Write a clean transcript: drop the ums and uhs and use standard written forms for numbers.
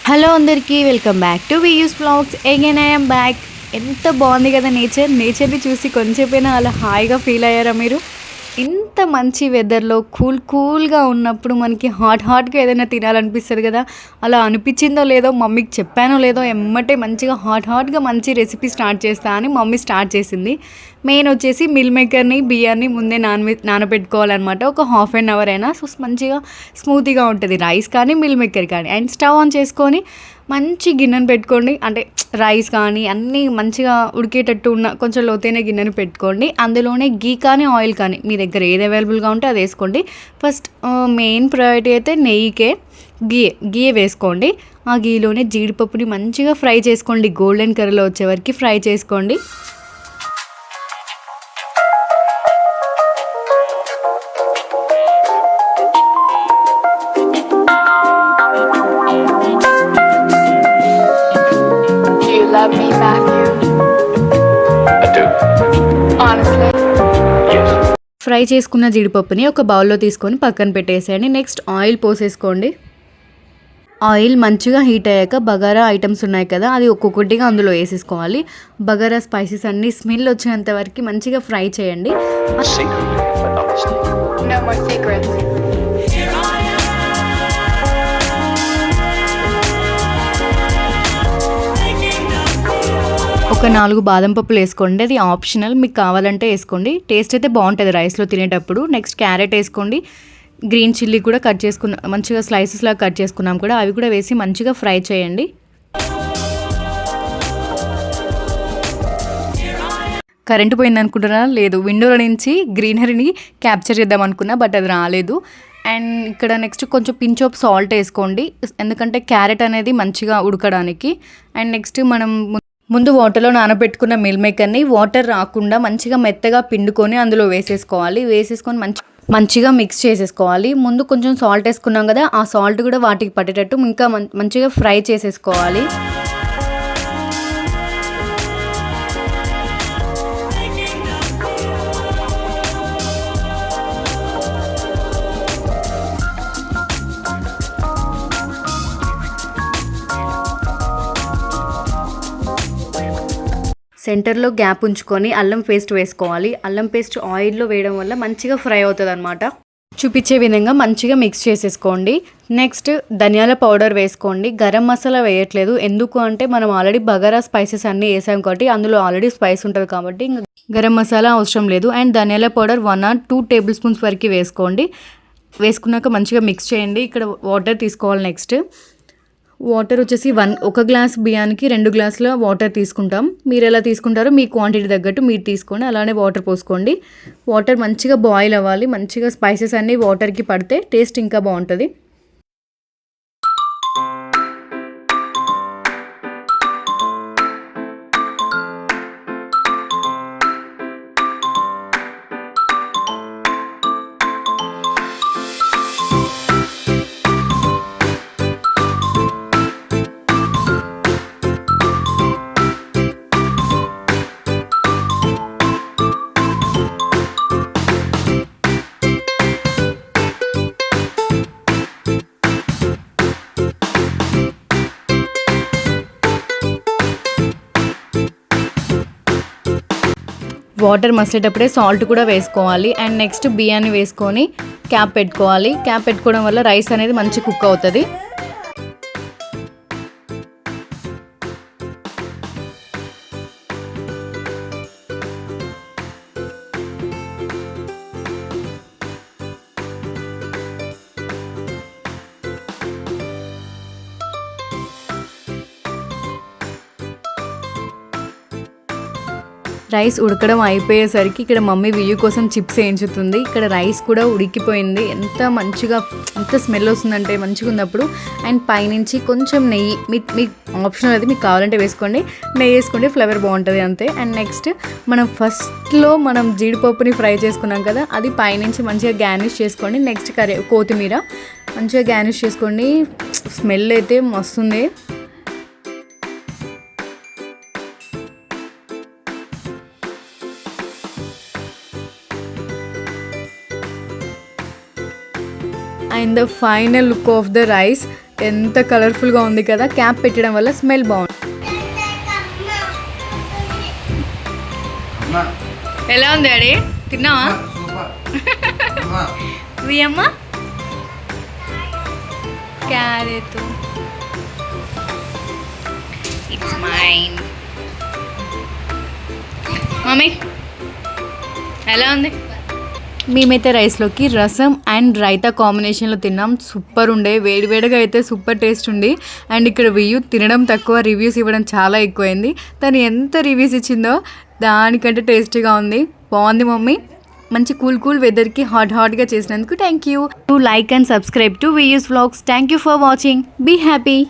Hello అందరికీ welcome back to Viyu's vlogs. Again I'm back. ఎంత బాగుంది కదా నేచర్ని చూసి కొంచెంసేపైనా అలా హాయిగా ఫీల్ అయ్యారా మీరు? ఇంత మంచి వెదర్లో కూల్గా ఉన్నప్పుడు మనకి హాట్గా ఏదైనా తినాలనిపిస్తుంది కదా. అలా అనిపించిందో లేదో, మమ్మీకి చెప్పానో లేదో, ఎమ్మటే మంచిగా హాట్గా మంచి రెసిపీ స్టార్ట్ చేస్తా అని మమ్మీ స్టార్ట్ చేసింది. మెయిన్ వచ్చేసి మిల్ మేకర్ని, బియ్యాన్ని ముందే నానబెట్టుకోవాలన్నమాట. ఒక హాఫ్ అన్ అవర్ అయినా సో మంచిగా స్మూతీగా ఉంటుంది రైస్ కానీ మిల్ మేకర్ కానీ. అండ్ స్టవ్ ఆన్ చేసుకొని మంచి గిన్నెను పెట్టుకోండి. అంటే రైస్ కానీ అన్నీ మంచిగా ఉడికేటట్టు ఉన్న కొంచెం లోతైన గిన్నెను పెట్టుకోండి. అందులోనే గీ కానీ ఆయిల్ కానీ మీ దగ్గర ఏది అవైలబుల్గా ఉంటే అది వేసుకోండి. ఫస్ట్ మెయిన్ ప్రయారిటీ అయితే నెయ్యికే, గీ వేసుకోండి. ఆ గీలోనే జీడిపప్పుని మంచిగా ఫ్రై చేసుకోండి. గోల్డెన్ కలర్లో వచ్చే వరకు ఫ్రై చేసుకోండి. Love me, Matthew? I do. Honestly? Yes. Fry చేసుకున్న జీడిపప్పుని ఒక బౌల్లో తీసుకొని పక్కన పెట్టేసేయండి. నెక్స్ట్ ఆయిల్ పోసేసుకోండి. ఆయిల్ మంచిగా హీట్ అయ్యాక బగారా ఐటమ్స్ ఉన్నాయి కదా, అది ఒక్కొక్కటిగా అందులో వేసేసుకోవాలి. బగారా స్పైసెస్ అన్నీ స్మెల్ వచ్చేంత వరకు మంచిగా ఫ్రై చేయండి. Secret, but not mistake. No more secrets. ఒక 4 బాదం పప్పులు వేసుకోండి. అది ఆప్షనల్, మీకు కావాలంటే వేసుకోండి. టేస్ట్ అయితే బాగుంటుంది రైస్లో తినేటప్పుడు. నెక్స్ట్ క్యారెట్ వేసుకోండి. గ్రీన్ చిల్లీ కూడా కట్ చేసుకున్న మంచిగా స్లైసెస్ లాగా కట్ చేసుకున్నాం కూడా, అవి కూడా వేసి మంచిగా ఫ్రై చేయండి. కరెంటు పోయింది అనుకుంటున్నా, లేదు, విండోలో నుంచి గ్రీనరీని క్యాప్చర్ చేద్దాం అనుకున్నా, బట్ అది రాలేదు. అండ్ ఇక్కడ నెక్స్ట్ కొంచెం పించ్ ఆఫ్ సాల్ట్ వేసుకోండి, ఎందుకంటే క్యారెట్ అనేది మంచిగా ఉడకడానికి. అండ్ నెక్స్ట్ మనం ముందు వాటర్లో నానబెట్టుకున్న మిల్ మేకర్ని వాటర్ రాకుండా మంచిగా మెత్తగా పిండుకొని అందులో వేసేసుకోవాలి. వేసేసుకొని మంచిగా మిక్స్ చేసేసుకోవాలి. ముందు కొంచెం సాల్ట్ వేసుకున్నాం కదా, ఆ సాల్ట్ కూడా వాటికి పట్టేటట్టు ఇంకా మంచిగా ఫ్రై చేసేసుకోవాలి. సెంటర్లో గ్యాప్ ఉంచుకొని అల్లం పేస్ట్ వేసుకోవాలి. అల్లం పేస్ట్ ఆయిల్లో వేయడం వల్ల మంచిగా ఫ్రై అవుతుంది అనమాట. చూపించే విధంగా మంచిగా మిక్స్ చేసేసుకోండి. నెక్స్ట్ ధనియాల పౌడర్ వేసుకోండి. గరం మసాలా వేయట్లేదు, ఎందుకు అంటే మనం ఆల్రెడీ బగారా స్పైసెస్ అన్నీ వేసాం కాబట్టి అందులో ఆల్రెడీ స్పైస్ ఉంటుంది కాబట్టి ఇంకా గరం మసాలా అవసరం లేదు. అండ్ ధనియాల పౌడర్ 1 or 2 టేబుల్ స్పూన్స్ వరకు వేసుకోండి. వేసుకున్నాక మంచిగా మిక్స్ చేయండి. ఇక్కడ వాటర్ తీసుకోవాలి. నెక్స్ట్ వాటర్ వచ్చేసి 1 గ్లాస్ బియ్యానికి 2 గ్లాసుల వాటర్ తీసుకుంటాం. మీరు ఎలా తీసుకుంటారో మీ క్వాంటిటీ తగ్గట్టు మీరు తీసుకోండి. అలానే వాటర్ పోసుకోండి. వాటర్ మంచిగా బాయిల్ అవ్వాలి. మంచిగా స్పైసెస్ అన్నీ వాటర్కి పడితే టేస్ట్ ఇంకా బాగుంటుంది. వాటర్ మసిలేటప్పుడే సాల్ట్ కూడా వేసుకోవాలి. అండ్ నెక్స్ట్ బియ్యాన్ని వేసుకొని క్యాప్ పెట్టుకోవాలి. క్యాప్ పెట్టుకోవడం వల్ల రైస్ అనేది మంచి కుక్ అవుతుంది. రైస్ ఉడకడం అయిపోయేసరికి ఇక్కడ మమ్మీ వియ్యు కోసం చిప్స్ వేయించుతుంది. ఇక్కడ రైస్ కూడా ఉడికిపోయింది. ఎంత స్మెల్ వస్తుందంటే మంచిగా ఉన్నప్పుడు. అండ్ పైనుంచి కొంచెం నెయ్యి, మీ ఆప్షనల్ అది, మీకు కావాలంటే వేసుకోండి. నెయ్యి వేసుకోండి, ఫ్లేవర్ బాగుంటుంది అంతే. అండ్ నెక్స్ట్ ఫస్ట్లో మనం జీడిపప్పుని ఫ్రై చేసుకున్నాం కదా, అది పైనుంచి మంచిగా గార్నిష్ చేసుకోండి. నెక్స్ట్ కొత్తిమీర మంచిగా గార్నిష్ చేసుకోండి. స్మెల్ అయితే మస్తుంది. and the final look of the rice. ఎంత కలర్ఫుల్గా ఉంది కదా, క్యాప్ పెట్టడం వల్ల స్మెల్ బాగుంది. ఎలా ఉంది డాడీ, తిన్నావా? అమ్మ క్యారెట్ ఇట్స్ మైన్. మమ్మీ ఎలా ఉంది? మేమైతే రైస్లోకి రసం అండ్ రైతా కాంబినేషన్లో తిన్నాం. సూపర్ ఉండే, వేడివేడిగా అయితే సూపర్ టేస్ట్ ఉంది. అండ్ ఇక్కడ వియూ తినడం తక్కువ, రివ్యూస్ ఇవ్వడం చాలా ఎక్కువైంది. తను ఎంత రివ్యూస్ ఇచ్చిందో దానికంటే టేస్టీగా ఉంది. బాగుంది మమ్మీ. మంచి కూల్ వెదర్కి హాట్గా చేసినందుకు thank you. To like and subscribe to Viyu's vlogs. Thank you for watching. Be happy.